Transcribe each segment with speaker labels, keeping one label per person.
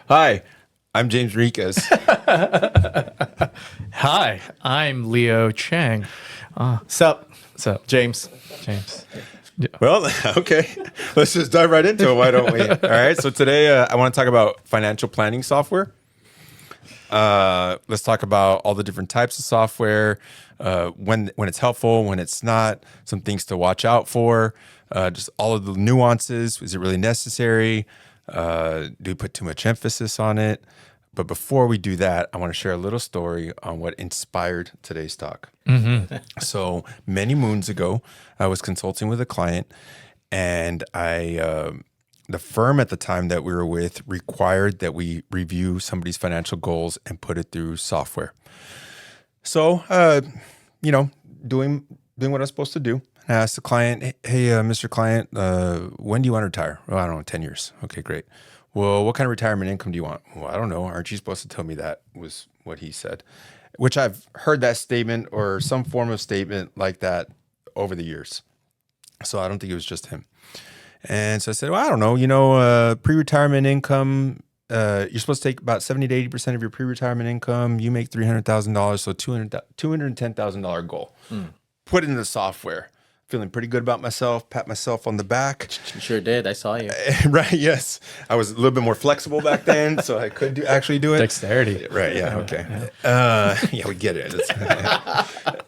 Speaker 1: Hi, I'm James Rikas.
Speaker 2: Hi, I'm Leo Chang.
Speaker 3: Sup,
Speaker 2: So,
Speaker 3: James?
Speaker 2: James.
Speaker 1: Well, okay, let's just dive right into it. Why don't we? All right. So today I want to talk about financial planning software. Let's talk about all the different types of software, when it's helpful, when it's not, some things to watch out for, just all of the nuances. Is it really necessary? Do we put too much emphasis on it? But before we do that, I want to share a little story on what inspired today's talk. So many moons ago, I was consulting with a client, and the firm at the time that we were with required that we review somebody's financial goals and put it through software. So, doing what I was supposed to do. I asked the client, "Hey, Mr. Client, when do you want to retire?" "Well, I don't know, 10 years." "Okay, great. Well, what kind of retirement income do you want?" "Well, I don't know. Aren't you supposed to tell me that?" was what he said, which I've heard that statement or some form of statement like that over the years. So I don't think it was just him. And so I said, "Well, I don't know, pre-retirement income, you're supposed to take about 70 to 80% of your pre-retirement income. You make $300,000, so $210,000 goal. Put it in the software. Feeling pretty good about myself, pat myself on the back."
Speaker 3: You sure did. I saw you.
Speaker 1: Right, yes. I was a little bit more flexible back then, so I could actually do it.
Speaker 2: Dexterity.
Speaker 1: Right, yeah, okay. Yeah, we get it.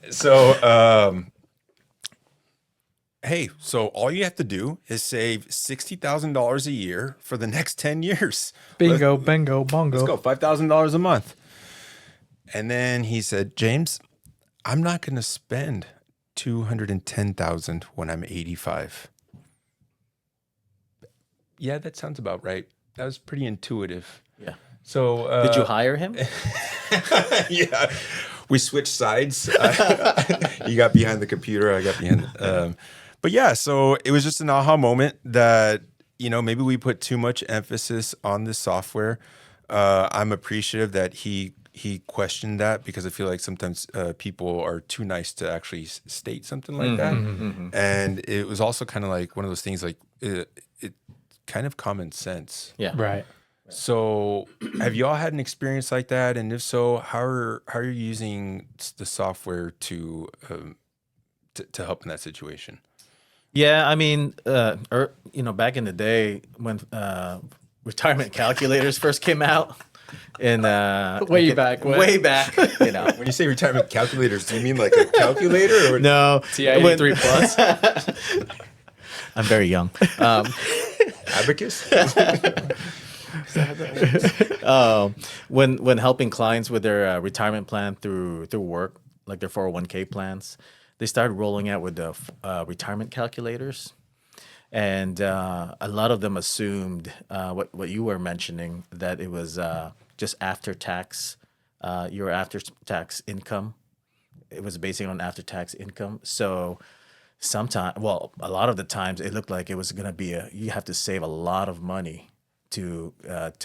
Speaker 1: So, hey, so all you have to do is save $60,000 a year for the next 10 years.
Speaker 2: Bingo, bingo, bongo.
Speaker 1: Let's go, $5,000 a month. And then he said, "James, I'm not going to spend $210,000 when I'm 85. Yeah, that sounds about right. That was pretty intuitive.
Speaker 3: Yeah.
Speaker 1: So,
Speaker 3: Did you hire him?
Speaker 1: yeah, we switched sides. You got behind the computer. I got behind. But yeah, so it was just an aha moment that, maybe we put too much emphasis on this software. I'm appreciative that he questioned that, because I feel like sometimes people are too nice to actually state something like that. And it was also kind of like one of those things, like it kind of common sense.
Speaker 3: Yeah.
Speaker 2: Right.
Speaker 1: So, have y'all had an experience like that? And if so, how are you using the software to help in that situation?
Speaker 3: Yeah. I mean, back in the day when retirement calculators first came out, and
Speaker 2: Way back when.
Speaker 3: way back,
Speaker 1: When you say retirement calculators, do you mean like a calculator or
Speaker 3: No,
Speaker 2: TI-83 plus.
Speaker 3: I'm very young.
Speaker 1: abacus?
Speaker 3: When helping clients with their retirement plan through work, like their 401k plans, they started rolling out with the retirement calculators, and a lot of them assumed what you were mentioning, that it was just after tax, your after tax income. It was basing on after tax income. So a lot of the times it looked like it was going to be you have to save a lot of money to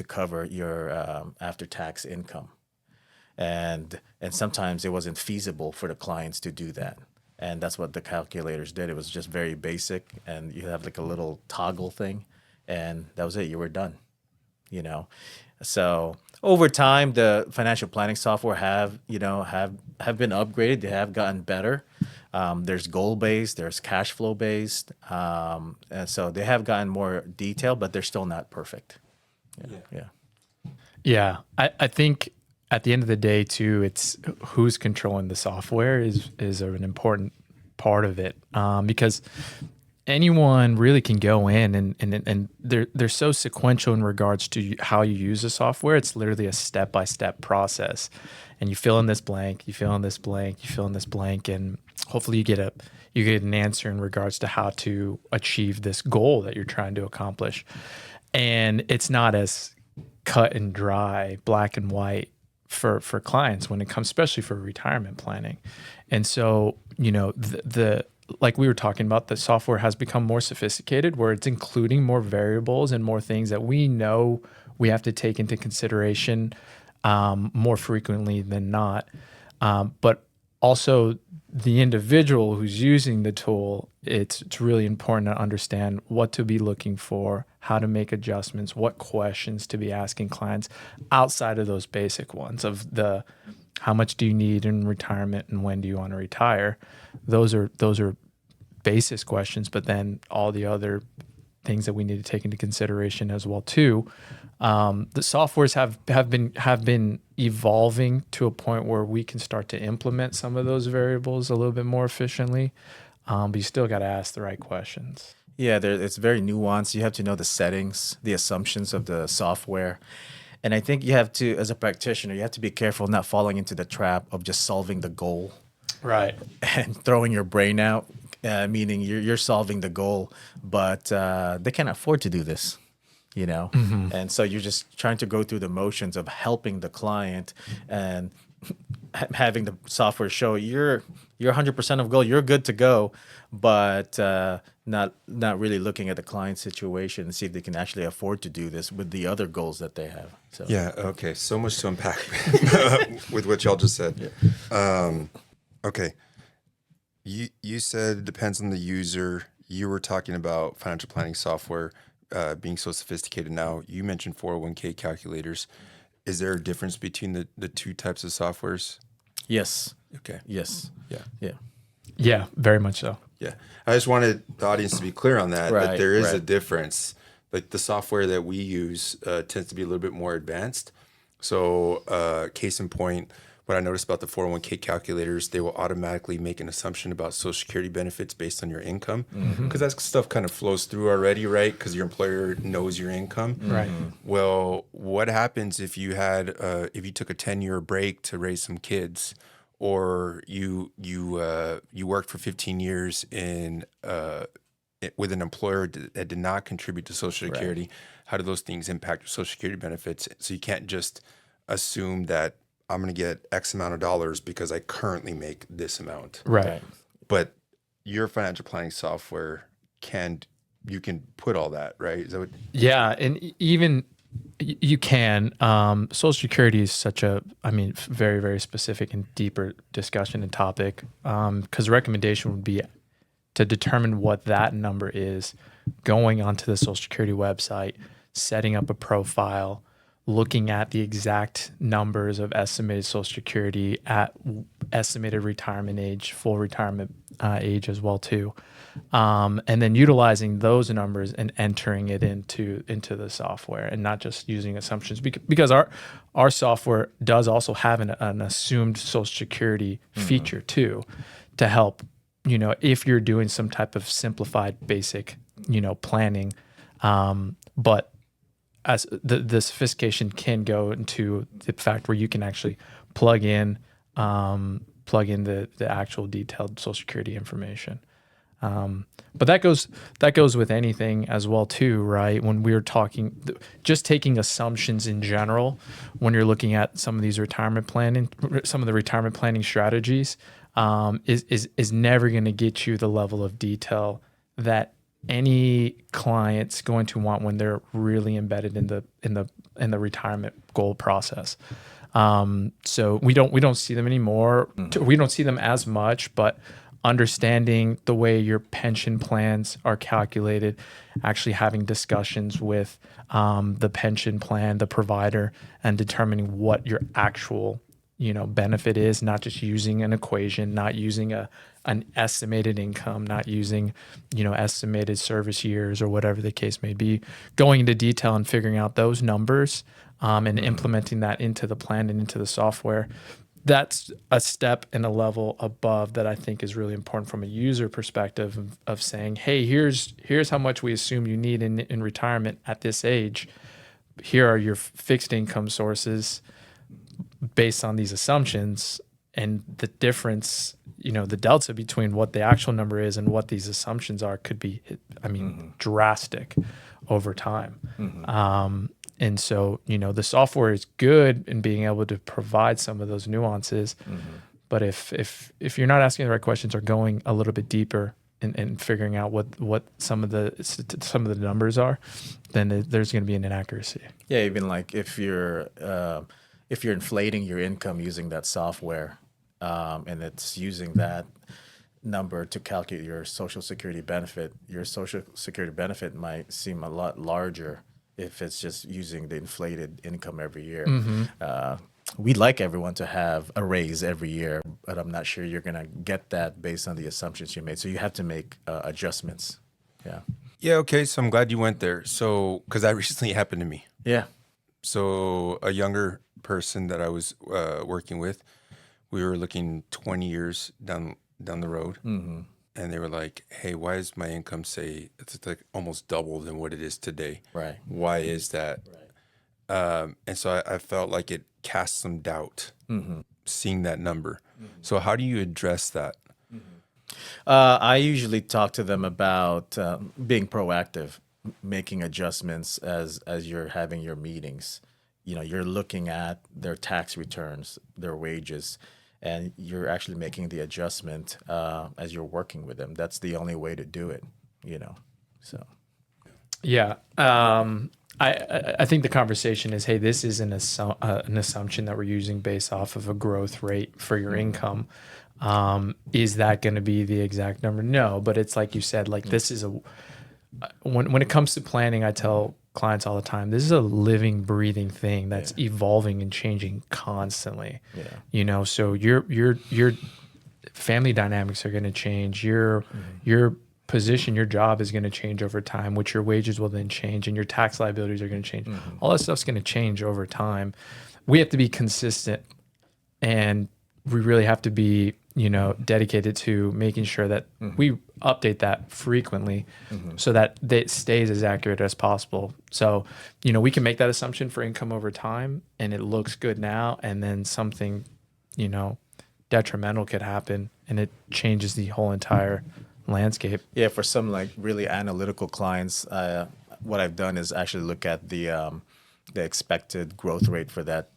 Speaker 3: cover your after tax income, and sometimes it wasn't feasible for the clients to do that. And that's what the calculators did. It was just very basic, and you have like a little toggle thing, and that was it. You were done. So over time, the financial planning software have been upgraded. They have gotten better. There's goal based, there's cash flow based, and so they have gotten more detailed, but they're still not perfect. Yeah.
Speaker 2: Yeah. I think at the end of the day, too, it's who's controlling the software is an important part of it, because anyone really can go in and they're so sequential in regards to how you use the software. It's literally a step-by-step process, and you fill in this blank, you fill in this blank, you fill in this blank, and hopefully you get an answer in regards to how to achieve this goal that you're trying to accomplish. And it's not as cut and dry, black and white for clients when it comes, especially for retirement planning. And so, the like we were talking about, the software has become more sophisticated, where it's including more variables and more things that we know we have to take into consideration more frequently than not. But also the individual who's using the tool it's really important to understand what to be looking for, how to make adjustments, what questions to be asking clients outside of those basic ones of the how much do you need in retirement and when do you want to retire. Those are basis questions, but then all the other things that we need to take into consideration as well too. The softwares have been evolving to a point where we can start to implement some of those variables a little bit more efficiently, but you still got to ask the right questions.
Speaker 3: Yeah, it's very nuanced. You have to know the settings, the assumptions of the software. And I think you have to, as a practitioner, you have to be careful not falling into the trap of just solving the goal
Speaker 2: Right.
Speaker 3: and throwing your brain out, meaning you're solving the goal, but they can't afford to do this, you know? And so you're just trying to go through the motions of helping the client and having the software show you're 100% of goal, you're good to go, but not really looking at the client situation and see if they can actually afford to do this with the other goals that they have. So
Speaker 1: Yeah. Okay. So much to unpack with what y'all just said. Okay. You said it depends on the user. You were talking about financial planning software being so sophisticated now. You mentioned 401k calculators. Is there a difference between the two types of softwares?
Speaker 3: Yes.
Speaker 1: Okay.
Speaker 3: Yes.
Speaker 1: Yeah.
Speaker 3: Yeah.
Speaker 2: Yeah, very much so.
Speaker 1: Yeah. I just wanted the audience to be clear on that, that
Speaker 3: Right,
Speaker 1: there is a
Speaker 3: right.
Speaker 1: difference. Like the software that we use tends to be a little bit more advanced. So case in point, what I noticed about the 401k calculators, they will automatically make an assumption about Social Security benefits based on your income. Because that stuff kind of flows through already, right? Because your employer knows your income.
Speaker 2: Right.
Speaker 1: Well, what happens if you took a 10-year break to raise some kids, or you worked for 15 years with an employer that did not contribute to Social Security? How do those things impact your Social Security benefits? So you can't just assume that I'm going to get X amount of dollars because I currently make this amount.
Speaker 2: Right.
Speaker 1: But your financial planning software you can put all that, right? Is that what?
Speaker 2: Yeah, and even you can. Social Security is such a, very, very specific and deeper discussion and topic. Because the recommendation would be to determine what that number is, going onto the Social Security website, setting up a profile, looking at the exact numbers of estimated Social Security at estimated retirement age, full retirement age as well too, and then utilizing those numbers and entering it into the software, and not just using assumptions, because our software does also have an assumed Social Security feature too, to help, if you're doing some type of simplified basic planning, but as the sophistication can go into the fact where you can actually plug in the actual detailed Social Security information. But that goes with anything as well too, right? When we're talking, just taking assumptions in general, when you're looking at some of the retirement planning strategies, is never going to get you the level of detail that any client's going to want when they're really embedded in the retirement goal process. So we don't see them anymore. We don't see them as much, but understanding the way your pension plans are calculated, actually having discussions with the pension plan, the provider, and determining what your actual benefit is, not just using an equation, not using an estimated income, not using, estimated service years or whatever the case may be, going into detail and figuring out those numbers and implementing that into the plan and into the software. That's a step and a level above that I think is really important from a user perspective of saying, hey, here's how much we assume you need in retirement at this age. Here are your fixed income sources based on these assumptions, and the difference, the delta between what the actual number is and what these assumptions are could be, drastic over time. And so, the software is good in being able to provide some of those nuances, but if you're not asking the right questions or going a little bit deeper and figuring out what some of the numbers are, then there's going to be an inaccuracy.
Speaker 3: Yeah, even like if you're inflating your income using that software, and it's using that, number to calculate your social security benefit, your social security benefit might seem a lot larger if it's just using the inflated income every year. We'd like everyone to have a raise every year, but I'm not sure you're going to get that based on the assumptions you made. So you have to make adjustments. Yeah.
Speaker 1: Yeah. Okay. So I'm glad you went there. So, because that recently happened to me.
Speaker 3: Yeah.
Speaker 1: So a younger person that I was working with, we were looking 20 years down the road, and they were like, "Hey, why is my income say it's like almost double than what it is today?
Speaker 3: Right.
Speaker 1: Why is that?" And so I felt like it cast some doubt seeing that number. So how do you address that?
Speaker 3: I usually talk to them about being proactive, making adjustments as you're having your meetings. You know, you're looking at their tax returns, their wages, and you're actually making the adjustment as you're working with them. That's the only way to do it, you know. So,
Speaker 2: Yeah. I think the conversation is, hey, this is an assumption that we're using based off of a growth rate for your income. Is that going to be the exact number? No, but it's like you said, like this is when it comes to planning, I tell clients all the time, this is a living, breathing thing that's evolving and changing constantly.
Speaker 3: Yeah.
Speaker 2: You know, so your family dynamics are going to change. Your position, your job is going to change over time, which your wages will then change, and your tax liabilities are going to change. All that stuff's going to change over time. We have to be consistent, and we really have to be, you know, dedicated to making sure that we update that frequently so that it stays as accurate as possible. So, you know, we can make that assumption for income over time and it looks good now, and then something, you know, detrimental could happen and it changes the whole entire landscape.
Speaker 3: yeah, for some like really analytical clients, what I've done is actually look at the expected growth rate for that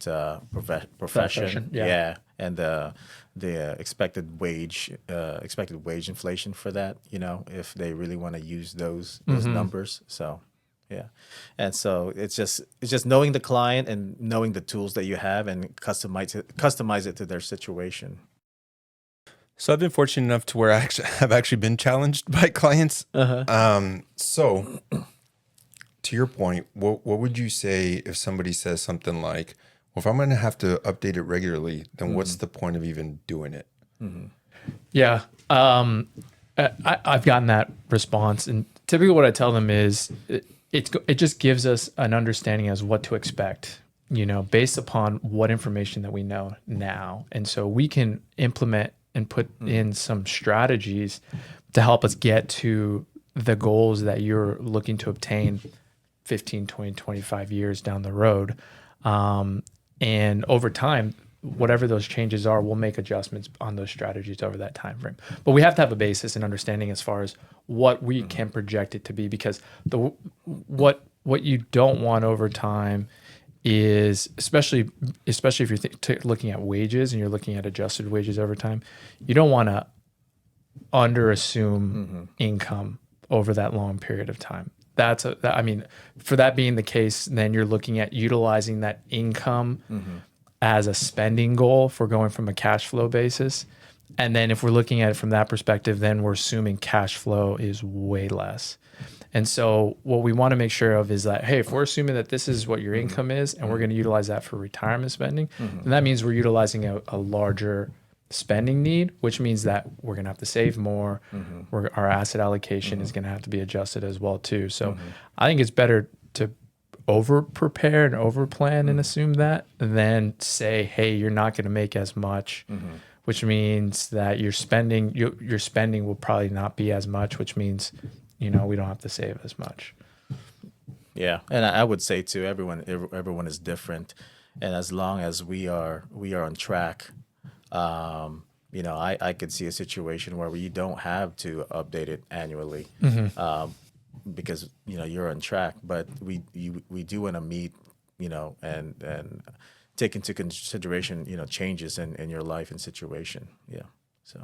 Speaker 3: profession.
Speaker 2: Yeah.
Speaker 3: And the expected wage inflation for that. You know, if they really want to use those numbers. So, yeah, and so it's just knowing the client and knowing the tools that you have and customize it to their situation.
Speaker 1: So I've been fortunate enough to where have actually been challenged by clients. So to your point, what would you say if somebody says something like, well, if I'm going to have to update it regularly, then what's the point of even doing it?
Speaker 2: Yeah. I've gotten that response, and typically what I tell them is it just gives us an understanding as what to expect, you know, based upon what information that we know now. And so we can implement and put in some strategies to help us get to the goals that you're looking to obtain 15, 20, 25 years down the road. And over time, whatever those changes are, we'll make adjustments on those strategies over that time frame. But we have to have a basis and understanding as far as what we can project it to be, because what you don't want over time is, especially if you're looking at wages and you're looking at adjusted wages over time, you don't want to under assume income over that long period of time. I mean, for that being the case, then you're looking at utilizing that income as a spending goal if we're going from a cash flow basis. And then if we're looking at it from that perspective, then we're assuming cash flow is way less. And so what we want to make sure of is that, hey, if we're assuming that this is what your income is and we're going to utilize that for retirement spending, then that means we're utilizing a larger spending need, which means that we're going to have to save more. Our asset allocation is going to have to be adjusted as well too. So I think it's better to over prepare and over plan and assume that than say, hey, you're not going to make as much, which means that your spending will probably not be as much, which means, you know, we don't have to save as much.
Speaker 3: Yeah, and I would say too, everyone is different, and as long as we are on track, you know, I could see a situation where you don't have to update it annually, because you know you're on track. But we do want to meet, you know, and take into consideration, you know, changes in your life and situation. Yeah. So.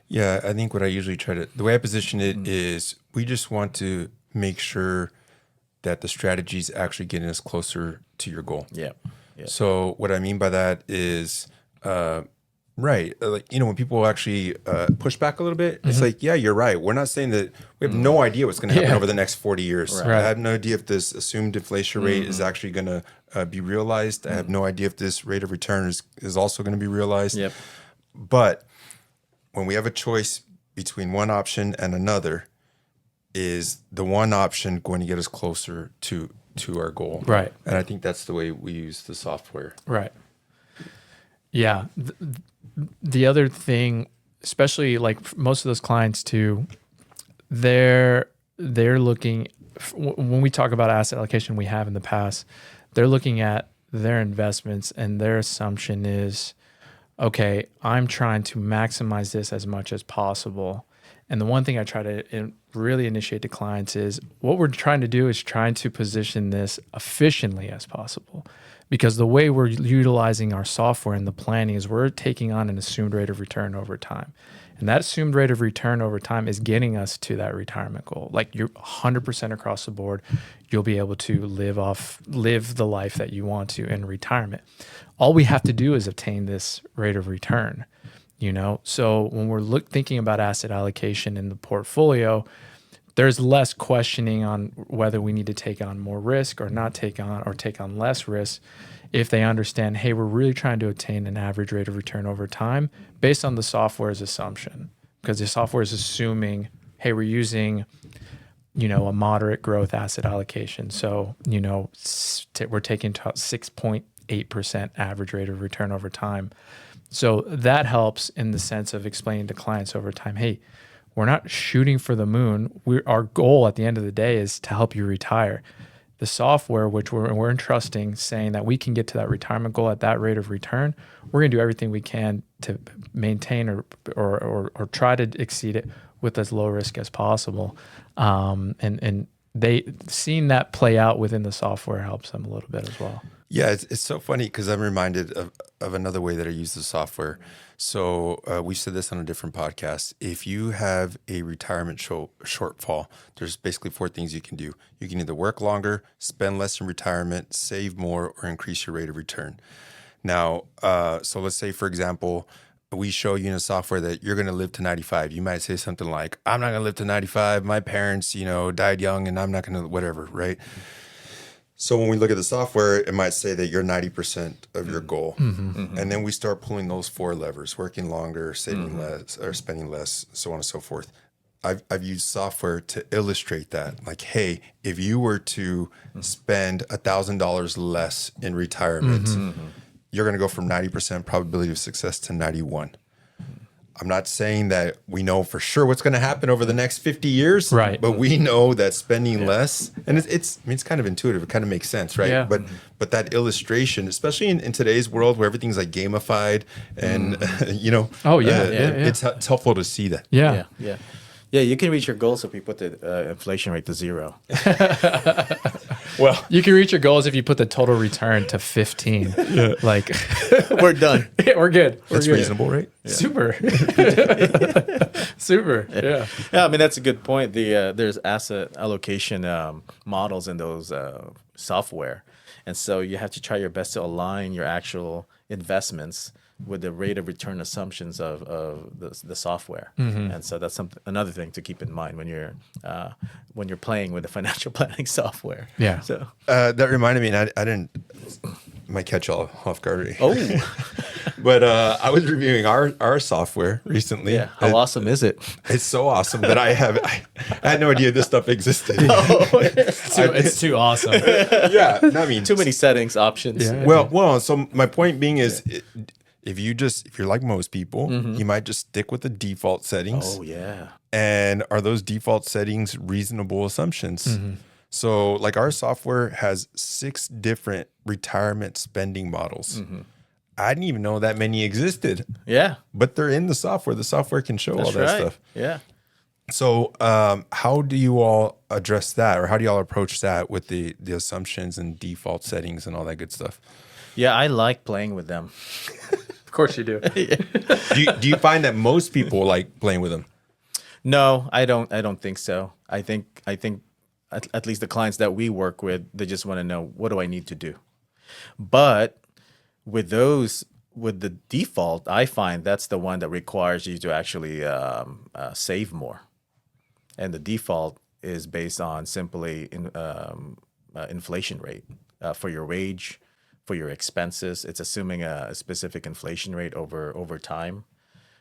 Speaker 1: Yeah, I think what I usually the way I position it is we just want to make sure that the strategy is actually getting us closer to your goal.
Speaker 3: Yeah.
Speaker 1: So what I mean by that is Right. Like, when people actually push back a little bit, it's like, yeah, you're right. We're not saying that we have no idea what's going to happen
Speaker 2: Yeah.
Speaker 1: over the next 40 years.
Speaker 3: Right.
Speaker 2: Right.
Speaker 1: I have no idea if this assumed inflation rate is actually going to be realized. I have no idea if this rate of return is also going to be realized.
Speaker 3: Yep.
Speaker 1: But when we have a choice between one option and another, is the one option going to get us closer to our goal?
Speaker 2: Right.
Speaker 1: And I think that's the way we use the software.
Speaker 2: Right. Yeah. The other thing, especially like most of those clients too, they're looking when we talk about asset allocation we have in the past, they're looking at their investments and their assumption is, okay, I'm trying to maximize this as much as possible. And the one thing I try to really initiate to clients is what we're trying to do is trying to position this efficiently as possible. Because the way we're utilizing our software and the planning is we're taking on an assumed rate of return over time. And that assumed rate of return over time is getting us to that retirement goal. Like you're 100% across the board, you'll be able to live the life that you want to in retirement. All we have to do is obtain this rate of return, So when we're thinking about asset allocation in the portfolio, there's less questioning on whether we need to take on more risk or not take on less risk if they understand, hey, we're really trying to attain an average rate of return over time based on the software's assumption. Because the software is assuming, hey, we're using, a moderate growth asset allocation. So, we're taking 6.8% average rate of return over time. So that helps in the sense of explaining to clients over time, hey, we're not shooting for the moon. Our goal at the end of the day is to help you retire. The software, which we're entrusting, saying that we can get to that retirement goal at that rate of return, we're going to do everything we can to maintain or try to exceed it with as low risk as possible. And they seeing that play out within the software helps them a little bit as well.
Speaker 1: Yeah, it's so funny because I'm reminded of another way that I use the software. So we said this on a different podcast. If you have a retirement shortfall, there's basically 4 things you can do. You can either work longer, spend less in retirement, save more, or increase your rate of return. Now, so let's say, for example, we show you in a software that you're going to live to 95. You might say something like, I'm not going to live to 95. My parents, died young and I'm not going to whatever, right? So when we look at the software, it might say that you're 90% of your goal. And then we start pulling those 4 levers, working longer, saving less, or spending less, so on and so forth. I've used software to illustrate that. Like, hey, if you were to spend $1,000 less in retirement, you're going to go from 90% probability of success to 91. I'm not saying that we know for sure what's going to happen over the next 50 years,
Speaker 2: right?
Speaker 1: But we know that spending less, and it's kind of intuitive. It kind of makes sense, right?
Speaker 2: Yeah.
Speaker 1: But that illustration, especially in today's world where everything's like gamified, and it's helpful to see that.
Speaker 3: Yeah, you can reach your goals if you put the inflation rate to 0.
Speaker 2: Well, you can reach your goals if you put the total return to 15. Like,
Speaker 3: we're done.
Speaker 2: We're good.
Speaker 1: That's reasonable, right?
Speaker 2: Yeah. Super. Super. Yeah.
Speaker 3: Yeah, I mean, that's a good point. There's asset allocation models in those software. And so you have to try your best to align your actual investments with the rate of return assumptions of the software. And so that's another thing to keep in mind when you're playing with the financial planning software.
Speaker 2: Yeah.
Speaker 3: So
Speaker 1: that reminded me, and I didn't might catch y'all off guard already.
Speaker 3: Oh.
Speaker 1: But I was reviewing our software recently.
Speaker 3: Yeah. How awesome is it?
Speaker 1: It's so awesome that I had no idea this stuff existed.
Speaker 2: It's too awesome.
Speaker 1: Yeah. I mean,
Speaker 3: Too many settings, options.
Speaker 2: Yeah.
Speaker 1: Well, so my point being is, if you're like most people, you might just stick with the default settings.
Speaker 3: Oh, yeah.
Speaker 1: And are those default settings reasonable assumptions? So like our software has 6 different retirement spending models. I didn't even know that many existed.
Speaker 3: Yeah.
Speaker 1: But they're in the software. The software can show all that stuff.
Speaker 3: Yeah.
Speaker 1: So how do you all address that, or how do y'all approach that with the assumptions and default settings and all that good stuff?
Speaker 3: Yeah, I like playing with them.
Speaker 2: Of course you do.
Speaker 1: Do you find that most people like playing with them?
Speaker 3: No, I don't think so. I think at least the clients that we work with, they just want to know, what do I need to do? But with those, with the default, I find that's the one that requires you to actually save more, and the default is based on simply inflation rate for your wage, for your expenses. It's assuming a specific inflation rate over time,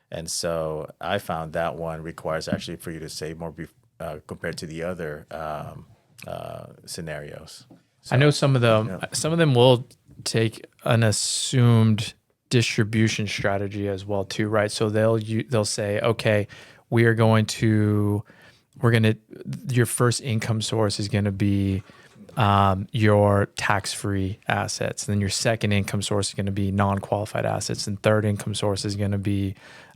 Speaker 3: and so I found that one requires actually for you to save more compared to the other scenarios.
Speaker 2: I know some of them will take an assumed distribution strategy as well too, right? So they'll say, okay, we are going to your first income source is going to be your tax-free assets. Then your second income source is going to be non-qualified assets, and third income source is going to be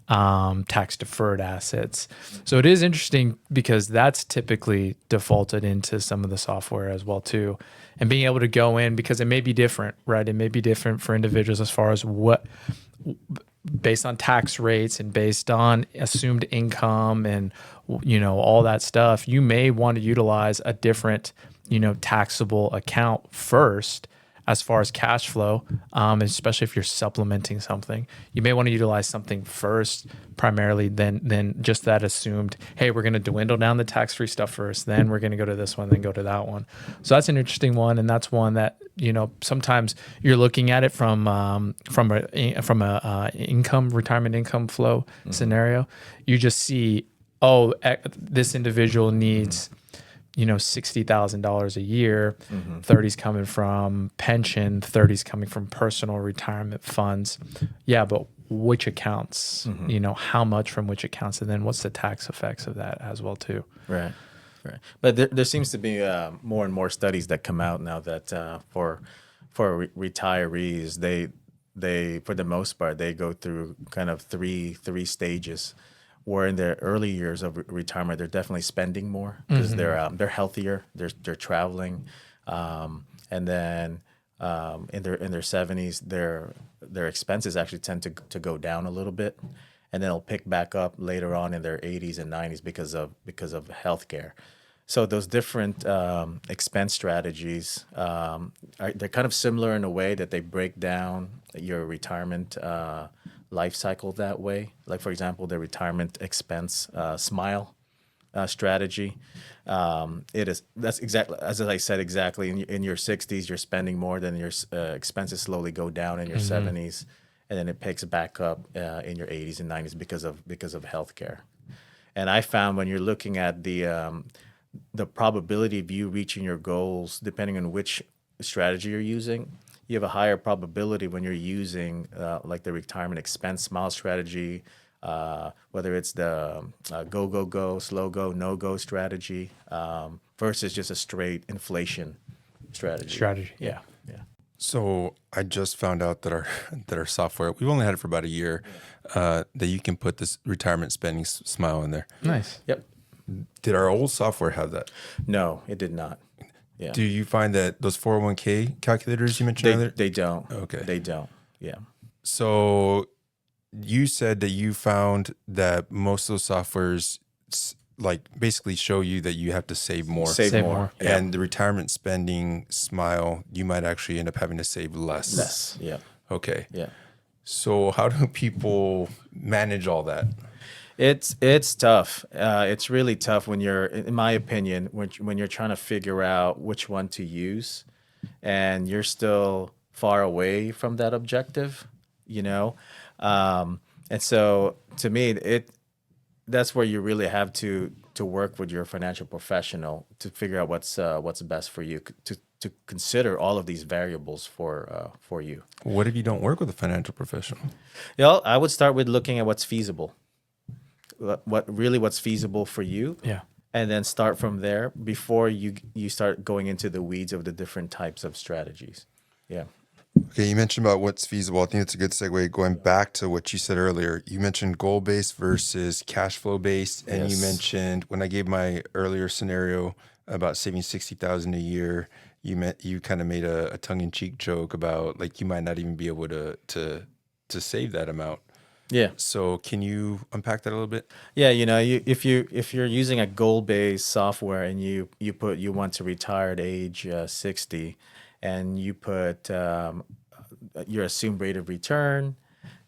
Speaker 2: tax-deferred assets. So it is interesting because that's typically defaulted into some of the software as well too, and being able to go in because it may be different, right? It may be different for individuals as far as what, based on tax rates and based on assumed income and all that stuff. You may want to utilize a different taxable account first as far as cash flow, especially if you're supplementing something. You may want to utilize something first primarily than just that assumed, hey, we're going to dwindle down the tax-free stuff first, then we're going to go to this one, then go to that one. So that's an interesting one, and that's one that sometimes you're looking at it from a retirement income flow scenario. You just see, this individual needs $60,000 a year, 30's coming from pension, 30's coming from personal retirement funds. Yeah, but which accounts, how much from which accounts, and then what's the tax effects of that as well too.
Speaker 3: Right. But there seems to be more and more studies that come out now that for retirees, they for the most part, they go through kind of three stages. Where in their early years of retirement, they're definitely spending more because they're healthier, they're traveling, and then in their 70s, their expenses actually tend to go down a little bit, and then it'll pick back up later on in their 80s and 90s because of healthcare. So those different expense strategies, they're kind of similar in a way that they break down your retirement life cycle that way. Like, for example, the retirement expense smile strategy. That's exactly, as I said, exactly in your 60s, you're spending more, than your expenses slowly go down in your 70s, and then it picks back up in your 80s and 90s because of healthcare. And I found when you're looking at the probability of you reaching your goals, depending on which strategy you're using, you have a higher probability when you're using like the retirement expense smile strategy, whether it's the go, slow go, no go strategy, versus just a straight inflation strategy.
Speaker 2: Yeah.
Speaker 1: So I just found out that our software, we've only had it for about a year, that you can put this retirement spending smile in there.
Speaker 2: Nice.
Speaker 3: Yep.
Speaker 1: Did our old software have that?
Speaker 3: No, it did not. Yeah.
Speaker 1: Do you find that those 401k calculators you mentioned earlier?
Speaker 3: They don't.
Speaker 1: Okay.
Speaker 3: They don't. Yeah.
Speaker 1: So you said that you found that most of those softwares like basically show you that you have to save more.
Speaker 3: Save more. Yeah.
Speaker 1: And the retirement spending smile, you might actually end up having to save less.
Speaker 3: Less. Yeah.
Speaker 1: Okay.
Speaker 3: Yeah.
Speaker 1: So how do people manage all that?
Speaker 3: It's tough. It's really tough when you're, in my opinion, when you're trying to figure out which one to use, and you're still far away from that objective, and so to me, that's where you really have to work with your financial professional to figure out what's best for you, to consider all of these variables for you.
Speaker 1: What if you don't work with a financial professional?
Speaker 3: I would start with looking at what's feasible. What's feasible for you, and then start from there before you start going into the weeds of the different types of strategies. Yeah.
Speaker 1: Okay, you mentioned about what's feasible. I think it's a good segue going back to what you said earlier. You mentioned goal-based versus cash flow-based, and you mentioned, when I gave my earlier scenario about saving $60,000 a year, you kind of made a tongue-in-cheek joke about like you might not even be able to save that amount.
Speaker 3: Yeah.
Speaker 1: So can you unpack that a little bit?
Speaker 3: Yeah, if you're using a goal-based software and you want to retire at age 60, and you put your assumed rate of return,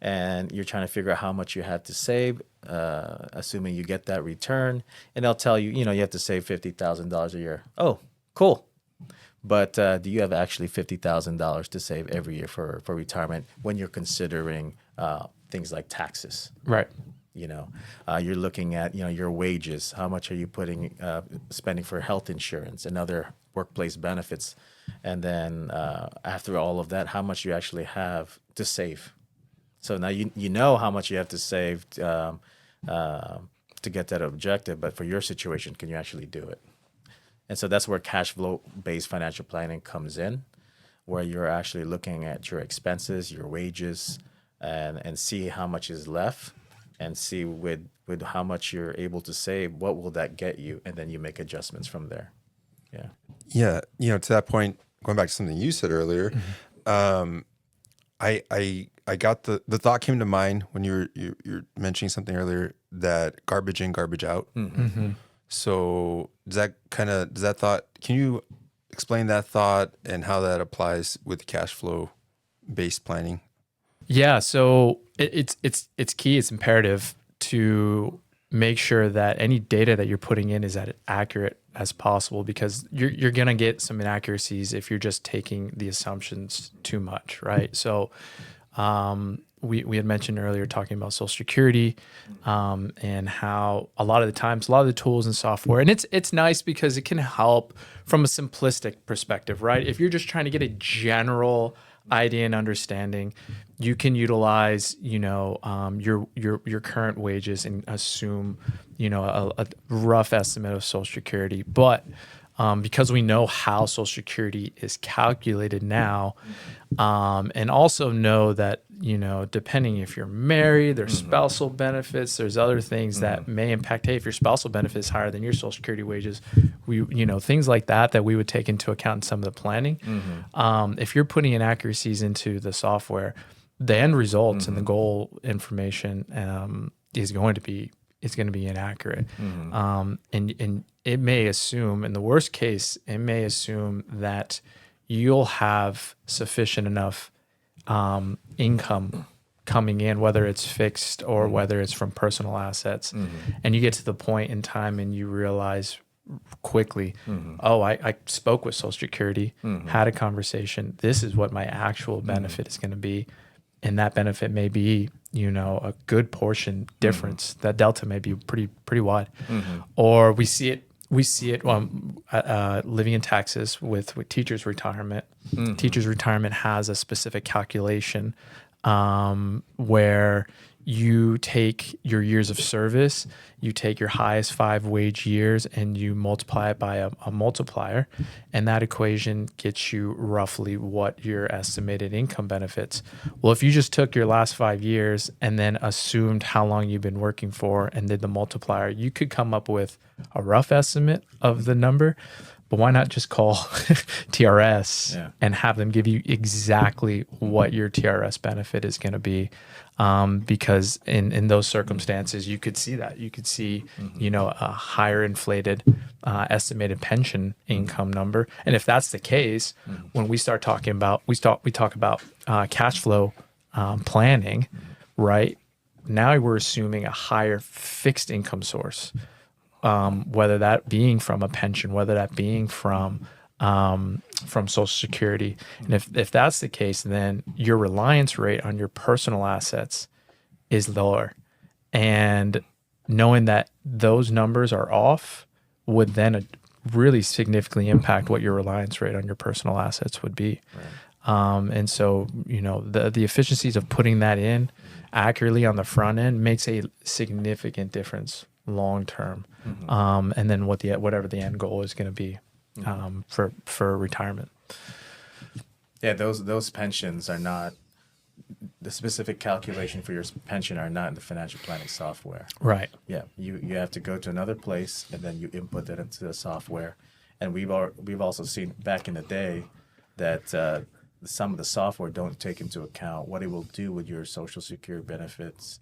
Speaker 3: and you're trying to figure out how much you have to save, assuming you get that return, and they'll tell you, you have to save $50,000 a year. Oh, cool. But do you have actually $50,000 to save every year for retirement when you're considering things like taxes?
Speaker 2: Right.
Speaker 3: You're looking at your wages. How much are you spending for health insurance and other workplace benefits? And then after all of that, how much you actually have to save. So now you know how much you have to save to get that objective. But for your situation, can you actually do it? And so that's where cash flow based financial planning comes in, where you're actually looking at your expenses, your wages, and see how much is left, and see with how much you're able to save, what will that get you, and then you make adjustments from there. Yeah.
Speaker 1: Yeah. To that point, going back to something you said earlier, I got the thought came to mind when you're mentioning something earlier, that garbage in, garbage out. So can you explain that thought and how that applies with cash flow based planning?
Speaker 2: Yeah, so it's key. It's imperative to make sure that any data that you're putting in is as accurate as possible, because you're gonna get some inaccuracies if you're just taking the assumptions too much, right? So we had mentioned earlier talking about Social Security and how a lot of the tools and software, and it's nice because it can help from a simplistic perspective, right? If you're just trying to get a general idea and understanding, you can utilize your current wages and assume a rough estimate of Social Security. But because we know how Social Security is calculated now, and also know that depending if you're married, there's spousal benefits, there's other things that may impact. Hey, if your spousal benefit is higher than your Social Security wages, things like that we would take into account in some of the planning. If you're putting inaccuracies into the software, the end results and the goal information is going to be inaccurate. And it may assume, in the worst case, it may assume that you'll have sufficient enough income coming in, whether it's fixed or whether it's from personal assets. And you get to the point in time and you realize quickly, oh, I spoke with Social Security, had a conversation. This is what my actual benefit is going to be. And that benefit may be, a good portion difference. That delta may be pretty wide. Or we see it living in Texas with teachers' retirement. Teachers' retirement has a specific calculation where you take your years of service, you take your highest 5 wage years, and you multiply it by a multiplier, and that equation gets you roughly what your estimated income benefits. Well, if you just took your last 5 years and then assumed how long you've been working for and did the multiplier, you could come up with a rough estimate of the number. But why not just call TRS and have them give you exactly what your TRS benefit is going to be? Because in those circumstances, you could see that. You could see, a higher inflated estimated pension income number. And if that's the case, when we start talking about, we talk about cash flow planning, right? Now we're assuming a higher fixed income source. Whether that being from a pension, whether that being from Social Security. And if that's the case, then your reliance rate on your personal assets is lower. And knowing that those numbers are off would then really significantly impact what your reliance rate on your personal assets would be. Right. And so, the efficiencies of putting that in accurately on the front end makes a significant difference long term, and then whatever the end goal is going to be for retirement.
Speaker 3: Yeah, those pensions are not the specific calculation for your pension are not in the financial planning software.
Speaker 2: Right.
Speaker 3: Yeah, you have to go to another place and then you input that into the software. And we've also seen back in the day that some of the software don't take into account what it will do with your Social Security benefits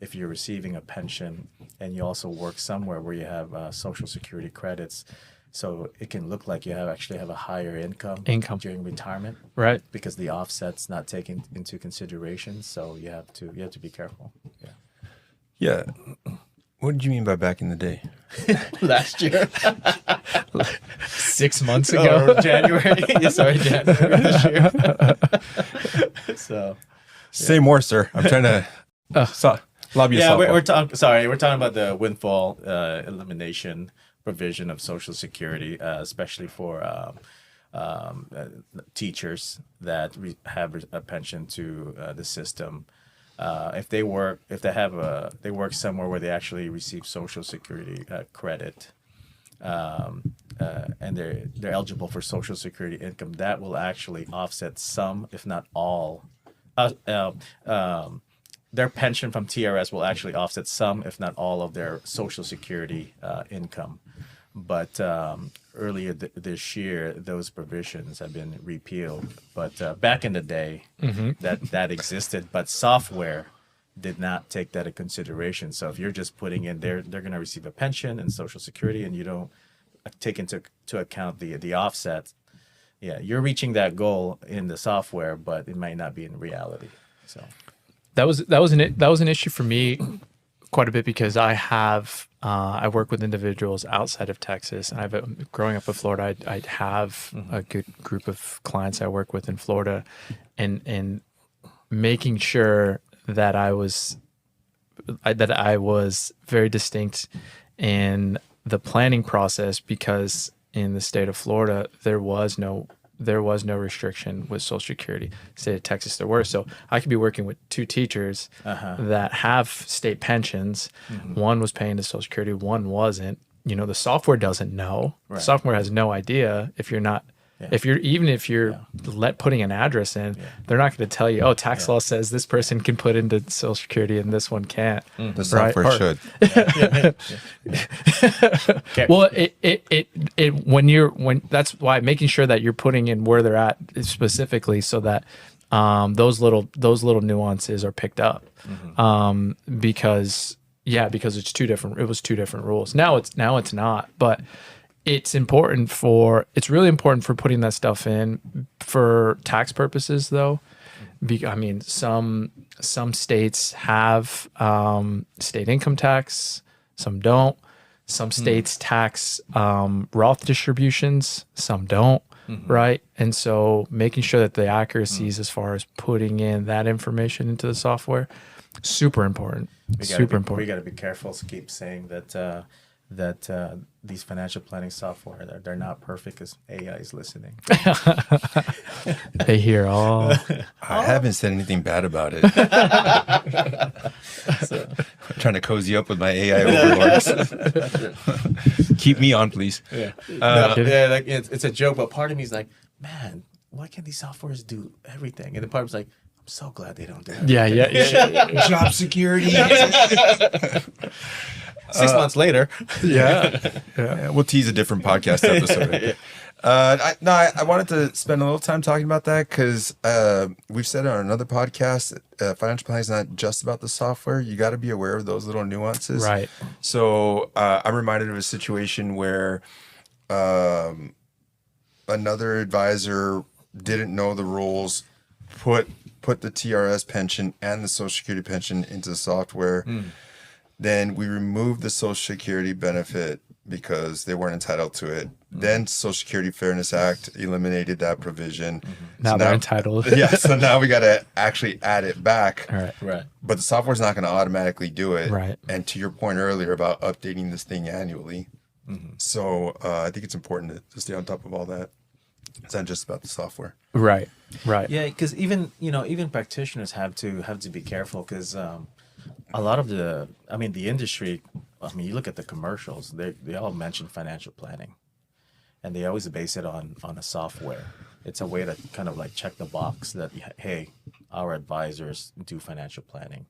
Speaker 3: if you're receiving a pension and you also work somewhere where you have Social Security credits. So it can look like you actually have a higher income during retirement,
Speaker 2: Right.
Speaker 3: because the offset's not taken into consideration. So you have to be careful. Yeah.
Speaker 1: Yeah. What did you mean by back in the day?
Speaker 3: Last year,
Speaker 2: 6 months ago.
Speaker 3: January. Yeah, sorry, January this year. So
Speaker 1: Say more, sir. I'm trying to lob you a
Speaker 3: yeah,
Speaker 1: softball.
Speaker 3: we're talking. Sorry, we're talking about the windfall elimination provision of Social Security, especially for teachers that have a pension to the system. If they work somewhere where they actually receive Social Security credit, and they're eligible for Social Security income, that will actually offset some, if not all. Their pension from TRS will actually offset some, if not all, of their Social Security income. But earlier this year, those provisions have been repealed. But back in the day, that existed. But software did not take that into consideration. So if you're just putting in they're going to receive a pension and Social Security, and you don't take into account the offsets, yeah, you're reaching that goal in the software, but it might not be in reality. So
Speaker 2: That was an issue for me quite a bit, because I work with individuals outside of Texas, and growing up in Florida, I have a good group of clients I work with in Florida, and making sure that I was very distinct in the planning process, because in the state of Florida there was no restriction with Social Security. State of Texas there were. So I could be working with two teachers that have state pensions. One was paying to Social Security, one wasn't. The software doesn't know.
Speaker 3: Right.
Speaker 2: The software has no idea if you're not.
Speaker 3: Yeah.
Speaker 2: If you're putting an address in, they're not going to tell you, oh, tax law says this person can put into Social Security and this one can't.
Speaker 1: The software should.
Speaker 2: Well, that's why making sure that you're putting in where they're at specifically, so that those little nuances are picked up, because it's two different. It was two different rules. Now it's not, but. It's really important for putting that stuff in for tax purposes, though. Some states have state income tax, some don't. Some states tax Roth distributions, some don't, right? And so making sure that the accuracies as far as putting in that information into the software, super important.
Speaker 3: We got to be careful to keep saying that these financial planning software, they're not perfect, because AI is listening.
Speaker 2: They hear all.
Speaker 1: I haven't said anything bad about it. I'm trying to cozy up with my AI overlords. Keep me on, please.
Speaker 3: Yeah, like it's a joke, but part of me is like, man, why can't these softwares do everything? And the part of me is like, I'm so glad they don't do everything.
Speaker 2: Yeah.
Speaker 1: Job security.
Speaker 3: 6 months later.
Speaker 1: Yeah, we'll tease a different podcast episode. I wanted to spend a little time talking about that, because we've said it on another podcast. Financial planning is not just about the software. You got to be aware of those little nuances.
Speaker 2: Right.
Speaker 1: So I'm reminded of a situation where another advisor didn't know the rules, put the TRS pension and the Social Security pension into the software. Then we removed the Social Security benefit because they weren't entitled to it. Then Social Security Fairness Act eliminated that provision.
Speaker 2: Now they're entitled.
Speaker 1: So now we got to actually add it back.
Speaker 3: Right.
Speaker 1: But the software's not going to automatically do it.
Speaker 2: Right.
Speaker 1: And to your point earlier about updating this thing annually. So I think it's important to stay on top of all that. It's not just about the software.
Speaker 2: Right.
Speaker 3: Yeah, because even practitioners have to be careful, because a lot of the industry, you look at the commercials, they all mention financial planning, and they always base it on a software. It's a way to kind of like check the box that, hey, our advisors do financial planning.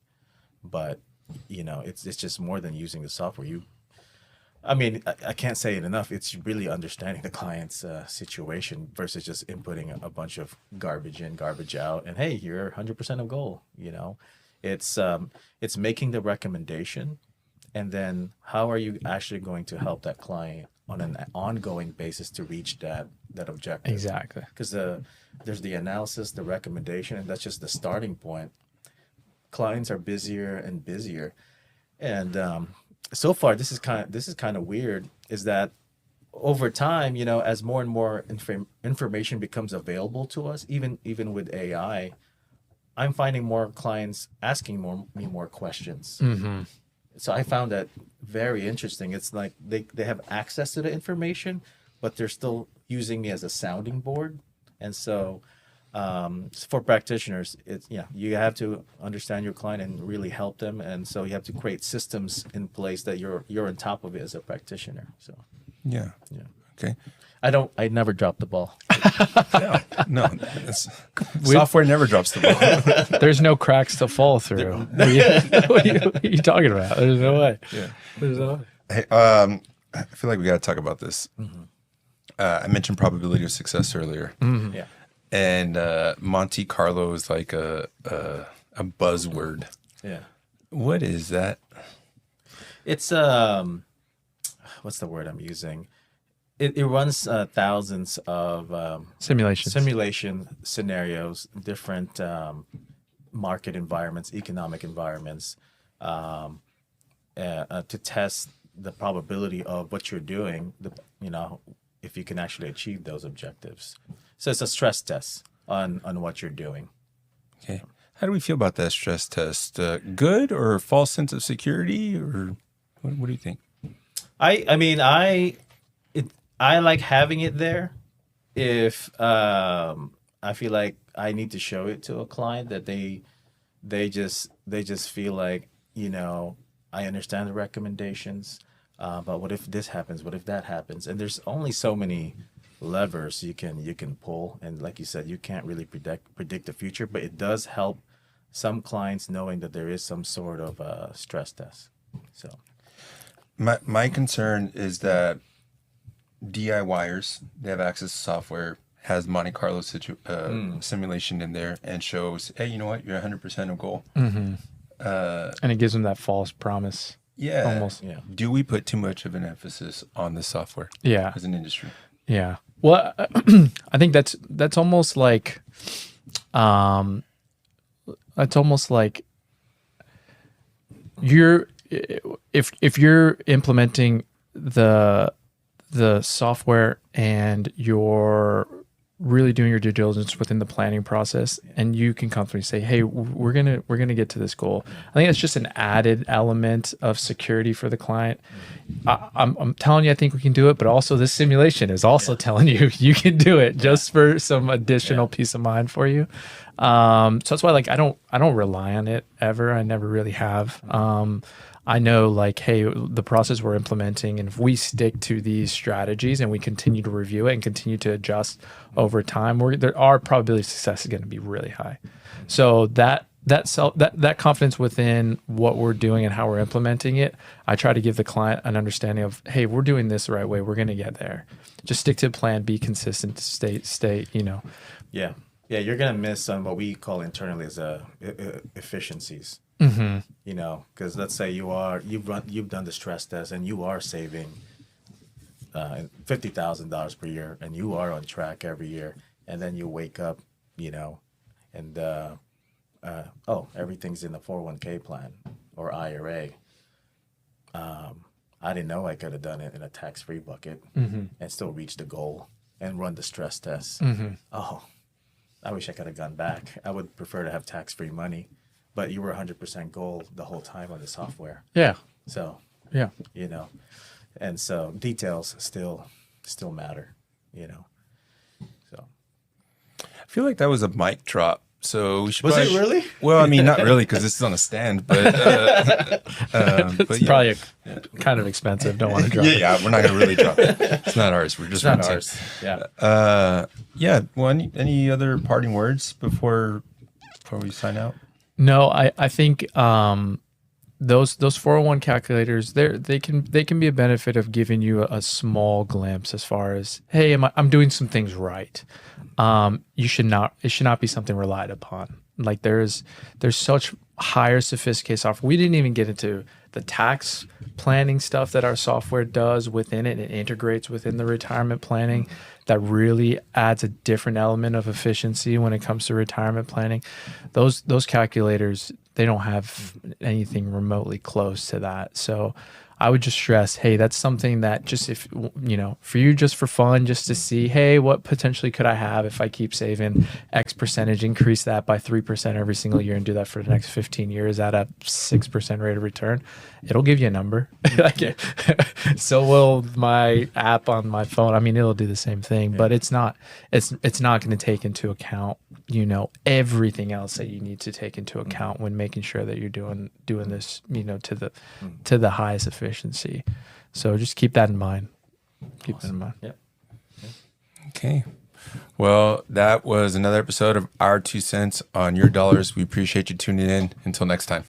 Speaker 3: But it's just more than using the software. I can't say it enough. It's really understanding the client's situation versus just inputting a bunch of garbage in, garbage out, and hey, you're 100% of goal. It's making the recommendation, and then how are you actually going to help that client on an ongoing basis to reach that objective.
Speaker 2: Exactly.
Speaker 3: Because there's the analysis, the recommendation, and that's just the starting point. Clients are busier and busier, and so far this is kind of weird. Is that over time, as more and more information becomes available to us, even with AI, I'm finding more clients asking me more questions.
Speaker 2: Mm-hmm.
Speaker 3: So I found that very interesting. It's like they have access to the information, but they're still using me as a sounding board. And so for practitioners, you have to understand your client and really help them. And so you have to create systems in place that you're on top of it as a practitioner. So
Speaker 1: Yeah. Okay.
Speaker 3: I never drop the ball.
Speaker 1: No, software never drops the ball.
Speaker 2: There's no cracks to fall through. What are you talking about? There's no way.
Speaker 1: Yeah.
Speaker 2: There's no way.
Speaker 1: Hey, I feel like we got to talk about this. I mentioned probability of success earlier.
Speaker 2: Mm-hmm.
Speaker 3: Yeah.
Speaker 1: And Monte Carlo is like a buzzword.
Speaker 3: Yeah.
Speaker 1: What is that?
Speaker 3: It's what's the word I'm using? It runs thousands of simulation scenarios, different market environments, economic environments, to test the probability of what you're doing. If you can actually achieve those objectives. So it's a stress test on what you're doing.
Speaker 1: Okay. How do we feel about that stress test? Good or false sense of security, or what do you think?
Speaker 3: I like having it there if I feel like I need to show it to a client that they just feel like, I understand the recommendations, but what if this happens? What if that happens? And there's only so many levers you can pull, and like you said, you can't really predict the future, but it does help some clients knowing that there is some sort of stress test. So
Speaker 1: my concern is that DIYers, they have access to software, has Monte Carlo simulation in there, and shows, hey, you know what, you're 100% of goal.
Speaker 2: Mm-hmm. And it gives them that false promise.
Speaker 1: Yeah.
Speaker 2: Almost.
Speaker 3: Yeah.
Speaker 1: Do we put too much of an emphasis on the software?
Speaker 2: Yeah.
Speaker 1: As an industry?
Speaker 2: Yeah. Well, I think that's almost like, if you're implementing the software and you're really doing your due diligence within the planning process, and you can confidently say, hey, we're gonna get to this goal. I think it's just an added element of security for the client. I'm telling you, I think we can do it, but also this simulation is also telling you you can do it, just for some additional peace of mind for you. So that's why, like, I don't rely on it ever. I never really have. I know, like, hey, the process we're implementing, and if we stick to these strategies and we continue to review it and continue to adjust over time, our probability of success is going to be really high. So that confidence within what we're doing and how we're implementing it, I try to give the client an understanding of, hey, we're doing this the right way. We're going to get there. Just stick to the plan, be consistent, stay.
Speaker 3: Yeah. Yeah, you're gonna miss on what we call internally as efficiencies.
Speaker 2: Mm-hmm.
Speaker 3: Because let's say you've done the stress test and you are saving $50,000 per year, and you are on track every year, and then you wake up, and everything's in the 401k plan or IRA. I didn't know I could have done it in a tax-free bucket and still reach the goal and run the stress test.
Speaker 2: Mm-hmm.
Speaker 3: Oh, I wish I could have gone back. I would prefer to have tax-free money, but you were 100% gold the whole time on the software.
Speaker 2: Yeah.
Speaker 3: So,
Speaker 2: yeah.
Speaker 3: And so details still matter, So.
Speaker 1: I feel like that was a mic drop. So we should.
Speaker 3: Was it really?
Speaker 1: Well, I mean, not really, because this is on a stand, but
Speaker 2: it's probably kind of expensive. Don't want to drop it.
Speaker 1: Yeah, we're not going to really drop it. It's not ours. We're just
Speaker 3: not ours. Yeah.
Speaker 1: Yeah. Well, any other parting words before we sign out?
Speaker 2: No, I think those 401 calculators, they can be a benefit of giving you a small glimpse as far as, hey, I'm doing some things right. It should not be something relied upon. Like there's such higher sophisticated software. We didn't even get into the tax planning stuff that our software does within it. It integrates within the retirement planning. That really adds a different element of efficiency when it comes to retirement planning. Those calculators, they don't have anything remotely close to that. So I would just stress, hey, that's something that just if, for you, just for fun, just to see, hey, what potentially could I have if I keep saving X percentage, increase that by 3% every single year and do that for the next 15 years at a 6% rate of return. It'll give you a number. So will my app on my phone. I mean, it'll do the same thing, but it's not going to take into account, everything else that you need to take into account when making sure that you're doing this, to the highest efficiency. So just keep that in mind. Keep that in mind.
Speaker 3: Yep.
Speaker 1: Okay. Well, that was another episode of Our 2 Cents on Your Dollars. We appreciate you tuning in. Until next time.